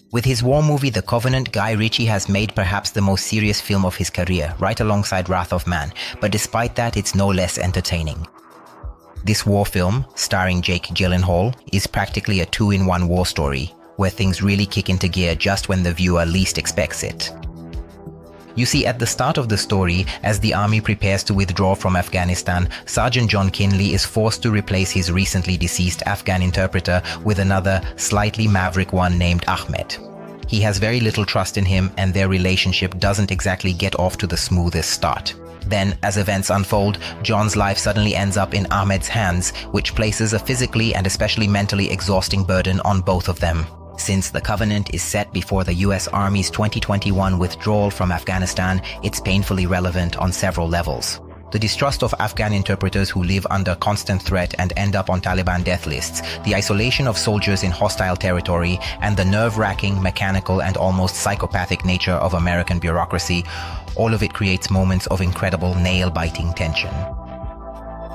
With his war movie The Covenant, Guy Ritchie has made perhaps the most serious film of his career, right alongside Wrath of Man, but despite that, it's no less entertaining. This war film, starring Jake Gyllenhaal, is practically a two-in-one war story, where things really kick into gear just when the viewer least expects it. You see, at the start of the story, as the army prepares to withdraw from Afghanistan, Sergeant John Kinley is forced to replace his recently deceased Afghan interpreter with another, slightly maverick one named Ahmed. He has very little trust in him, and their relationship doesn't exactly get off to the smoothest start. Then, as events unfold, John's life suddenly ends up in Ahmed's hands, which places a physically and especially mentally exhausting burden on both of them. Since The Covenant is set before the US Army's 2021 withdrawal from Afghanistan, it's painfully relevant on several levels. The distrust of Afghan interpreters who live under constant threat and end up on Taliban death lists, the isolation of soldiers in hostile territory, and the nerve-wracking, mechanical, and almost psychopathic nature of American bureaucracy, all of it creates moments of incredible nail-biting tension.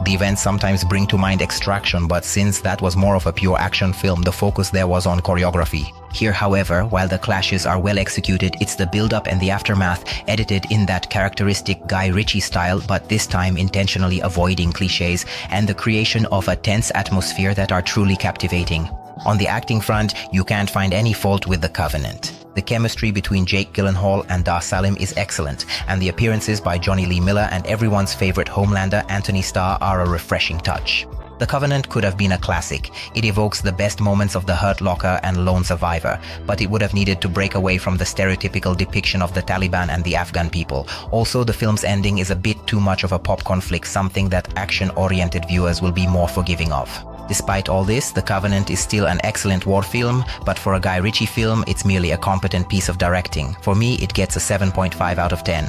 The events sometimes bring to mind Extraction, but since that was more of a pure action film, the focus there was on choreography. Here, however, while the clashes are well executed, it's the build-up and the aftermath, edited in that characteristic Guy Ritchie style, but this time intentionally avoiding cliches, and the creation of a tense atmosphere that are truly captivating. On the acting front, you can't find any fault with The Covenant. The chemistry between Jake Gyllenhaal and Dar Salim is excellent, and the appearances by Johnny Lee Miller and everyone's favorite Homelander, Anthony Starr, are a refreshing touch. The Covenant could have been a classic. It evokes the best moments of The Hurt Locker and Lone Survivor, but it would have needed to break away from the stereotypical depiction of the Taliban and the Afghan people. Also, the film's ending is a bit too much of a popcorn flick, something that action-oriented viewers will be more forgiving of. Despite all this, The Covenant is still an excellent war film, but for a Guy Ritchie film, it's merely a competent piece of directing. For me, it gets a 7.5 out of 10.